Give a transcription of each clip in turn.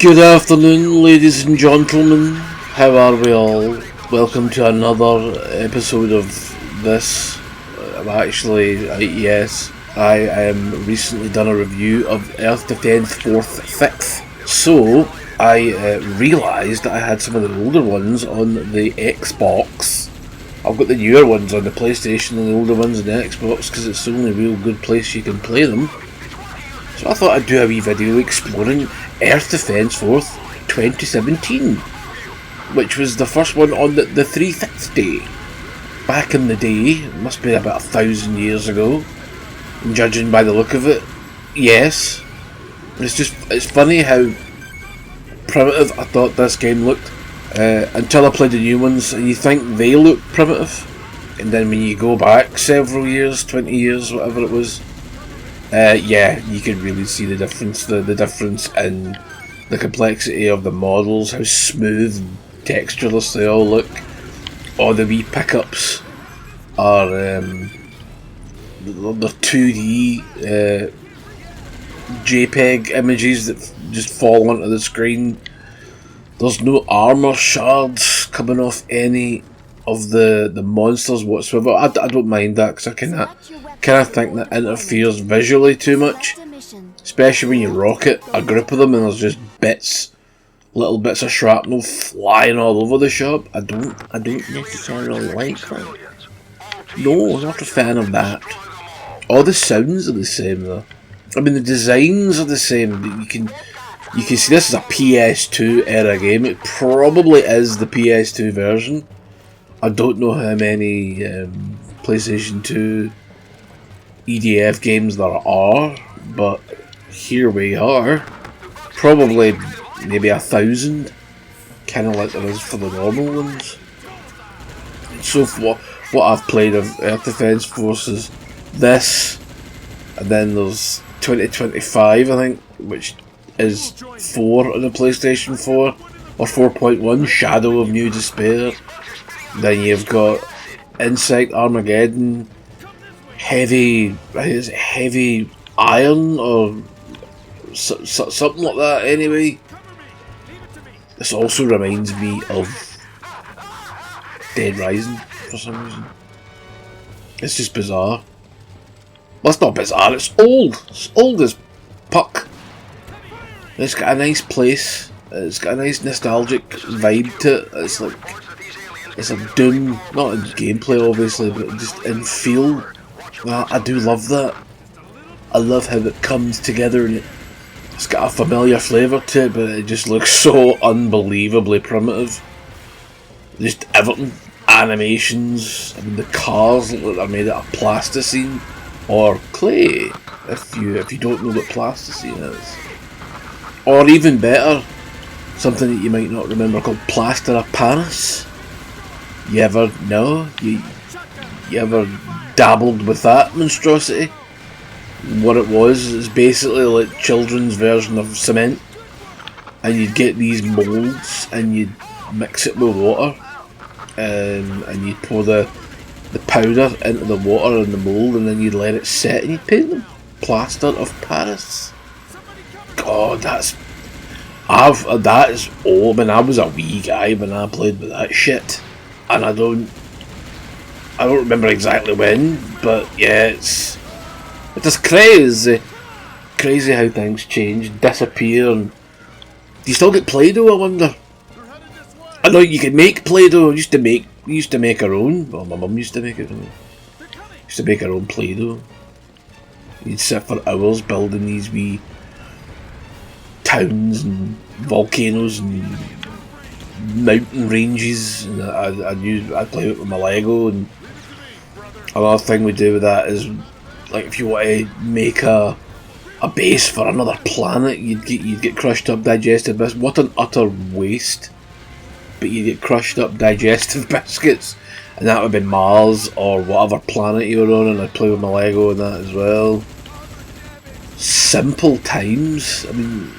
Good afternoon, ladies and gentlemen. How are we all? Welcome to another episode of this. Yes, I recently done a review of Earth Defense 4th 5th. So, I realised that I had some of the older ones on the Xbox. I've got the newer ones on the PlayStation and the older ones on the Xbox because it's the only real good place you can play them. So I thought I'd do a wee video exploring Earth Defense 4th 2017, which was the first one on the 3/5 day. Back in the day, it must be about 1,000 years ago, and judging by the look of it, yes. It's funny how primitive I thought this game looked, until I played the new ones, and you think they look primitive, and then when you go back several years, 20 years, whatever it was, yeah, you can really see the difference. The difference in the complexity of the models, how smooth and textureless they all look. All the wee pickups are the 2D JPEG images that just fall onto the screen. There's no armor shards coming off any of the monsters whatsoever. I don't mind that because I kind of think that interferes visually too much, especially when you rocket a group of them and there's just little bits of shrapnel flying all over the shop. I don't necessarily like that. No, I'm not a fan of that. All the sounds are the same though. I mean, the designs are the same. You can see this is a PS2 era game. It probably is the PS2 version. I don't know how many PlayStation 2 EDF games there are, but here we are. Probably maybe 1,000, kind of like there is for the normal ones. So for what I've played of Earth Defense Force is this, and then there's 2025, I think, which is 4 on the PlayStation 4, or 4.1, Shadow of New Despair. Then you've got Insect Armageddon, Heavy Iron, or something like that anyway. This also reminds me of Dead Rising for some reason. It's just bizarre. Well, it's not bizarre, it's old. It's old as puck. It's got a nice place. It's got a nice nostalgic vibe to it. It's a Doom, not in gameplay obviously, but just in feel. I do love that. I love how it comes together and it's got a familiar flavour to it, but it just looks so unbelievably primitive. Just everything. Animations, I mean the cars look like they're made out of plasticine or clay, if you don't know what plasticine is. Or even better, something that you might not remember called plaster of Paris. You ever know? You ever dabbled with that monstrosity? What it was is basically like children's version of cement, and you'd get these moulds and you'd mix it with water, and you'd pour the powder into the water in the mould, and then you'd let it set and you'd paint them plaster of Paris. God, that is old. I mean, I was a wee guy when I played with that shit, and I don't remember exactly when, but yeah, it's just crazy how things change, disappear, and do you still get Play-Doh, I wonder? I know you can make Play-Doh. We used to make our own. Well, my mum used to make it. Used to make our own Play-Doh. You'd sit for hours building these wee towns and volcanoes and mountain ranges, and I'd play with my Lego. And another thing we do with that is, like, if you want to make a base for another planet, you'd get crushed up digestive biscuits. What an utter waste! But you get crushed up digestive biscuits, and that would be Mars or whatever planet you were on, and I'd play with my Lego and that as well. Simple times. I mean,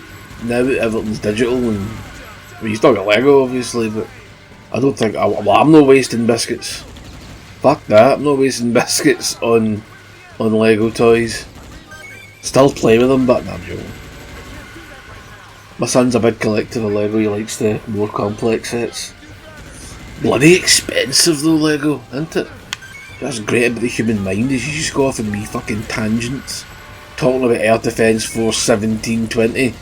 now everything's digital, and I mean, you still got Lego obviously, but I don't think I'm not wasting biscuits. Fuck that, I'm not wasting biscuits on Lego toys. Still play with them, but no, I'm joking. My son's a big collector of Lego, he likes the more complex sets. Bloody expensive though, Lego, isn't it? That's great about the human mind, is you just go off on wee fucking tangents, talking about Air Defence Force 1720,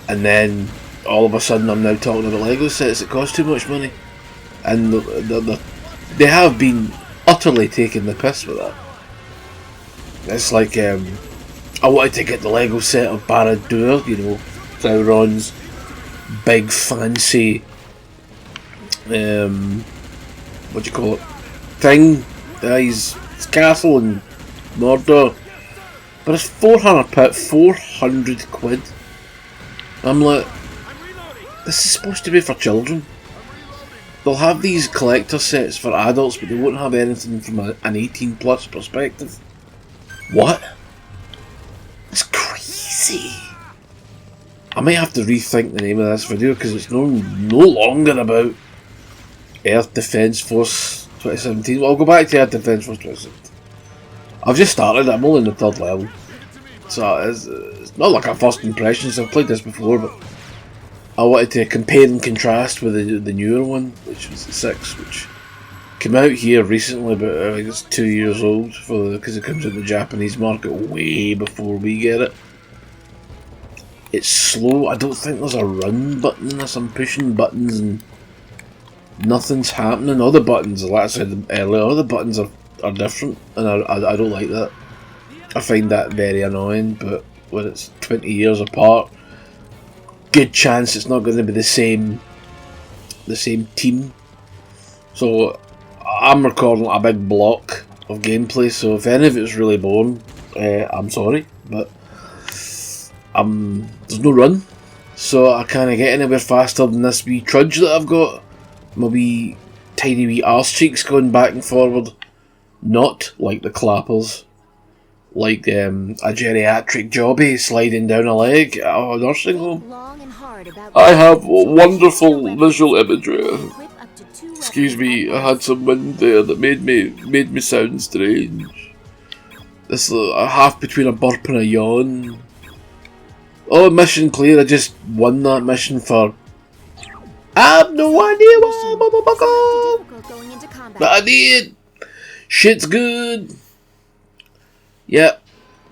and then all of a sudden I'm now talking about Lego sets that cost too much money. And they have been utterly taking the piss with that. It's like, I wanted to get the Lego set of Barad-dûr, you know, Sauron's big fancy, what do you call it, thing, his castle in Mordor, but it's 400 quid. I'm like, this is supposed to be for children. They'll have these collector sets for adults, but they won't have anything from an 18 plus perspective. What? It's crazy. I might have to rethink the name of this video because it's no longer about Air Defence Force 2017. Well, I'll go back to Air Defence Force 2017. I've just started it, I'm only in the 3rd level. So it's not like a first impressions, I've played this before, but I wanted to compare and contrast with the newer one, which was the 6, which came out here recently, but I think it's 2 years old because it comes in the Japanese market way before we get it. It's slow. I don't think there's a run button in this. I'm pushing buttons and nothing's happening. All the buttons, like I said earlier, all the buttons are different, and I don't like that. I find that very annoying, but when it's 20 years apart, good chance it's not going to be the same team. So I'm recording a big block of gameplay, so if any of it's really boring, I'm sorry, but there's no run, so I can't get anywhere faster than this wee trudge that I've got. My wee tiny wee arse cheeks going back and forward, not like the clappers, like a geriatric jobby sliding down a leg at a nursing home. I have wonderful visual imagery. Excuse me, I had some wind there that made me sound strange. This is a half between a burp and a yawn. Oh, mission clear, I just won that mission for... I have no idea why, motherfucker! But I did! Shit's good! Yeah,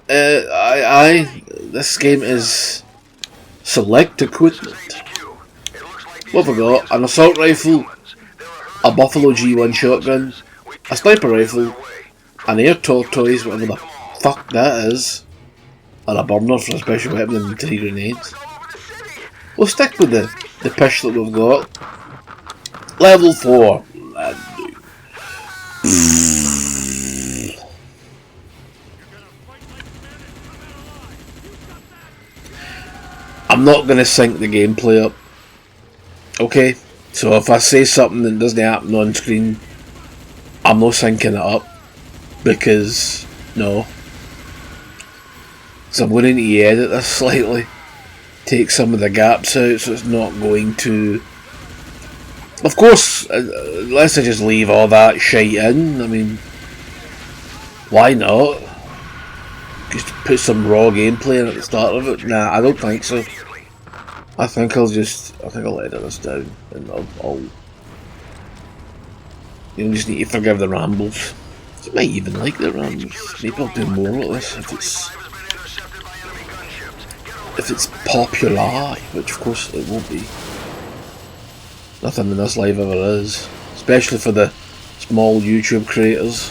this game is select equipment. What have I got? An assault rifle, a Buffalo G1 shotgun, a sniper rifle, an air tortoise, whatever the fuck that is, and a burner for a special weapon and 3 grenades. We'll stick with the pish that we've got. Level 4. I'm not going to sync the gameplay up. Okay? So if I say something that doesn't happen on screen, I'm not syncing it up. Because, no. So I'm going to need to edit this slightly. Take some of the gaps out so it's not going to... Of course, unless I just leave all that shite in, I mean... Why not? Just put some raw gameplay in at the start of it? Nah, I don't think so. I think I'll edit this down and I'll you just need to forgive the rambles. You might even like the rambles. Maybe I'll do more of this if it's popular, which of course it won't be. Nothing in this live ever is. Especially for the small YouTube creators.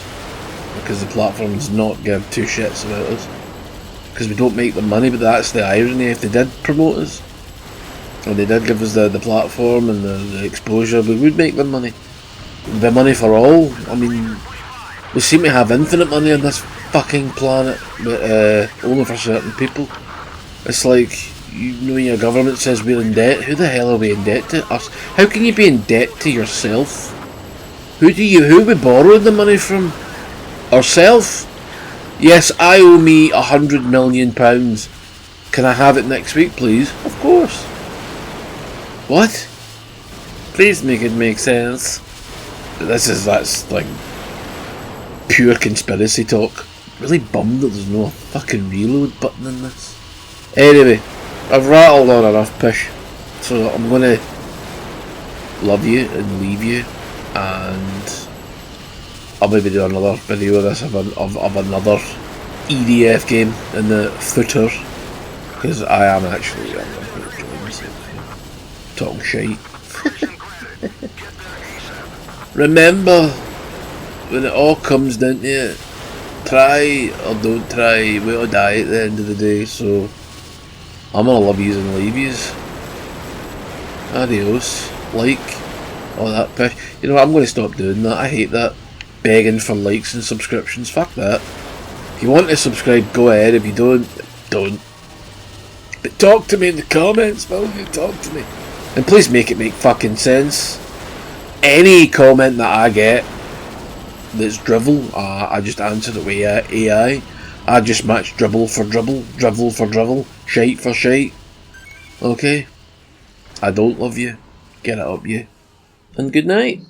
Because the platforms not give two shits about us. Because we don't make the money, but that's the irony. If they did promote us, or they did give us the platform and the exposure, we would make them money. It would be money for all. I mean, we seem to have infinite money on this fucking planet, but only for certain people. It's like, you know, your government says we're in debt. Who the hell are we in debt to? Us? How can you be in debt to yourself? Who are we borrowing the money from? Ourself? Yes, I owe me £100 million. Can I have it next week, please? Of course. What? Please make it make sense. That's like pure conspiracy talk. Really bummed that there's no fucking reload button in this. Anyway, I've rattled on enough pish. So I'm gonna love you and leave you, and I'll maybe do another video of this of another EDF game in the footer, because I am actually talking shite. Remember, when it all comes down to it, try or don't try, wait or die at the end of the day. So I'm gonna love yous and leave yous. Adios. Like all that pish. You know what, I'm gonna stop doing that. I hate that. Begging for likes and subscriptions. Fuck that. If you want to subscribe, go ahead. If you don't, don't. But talk to me in the comments, will you? Talk to me. And please make it make fucking sense. Any comment that I get that's drivel, I just answer it with AI. I just match dribble for dribble, drivel for drivel, shite for shite. Okay? I don't love you. Get it up, you. And good night.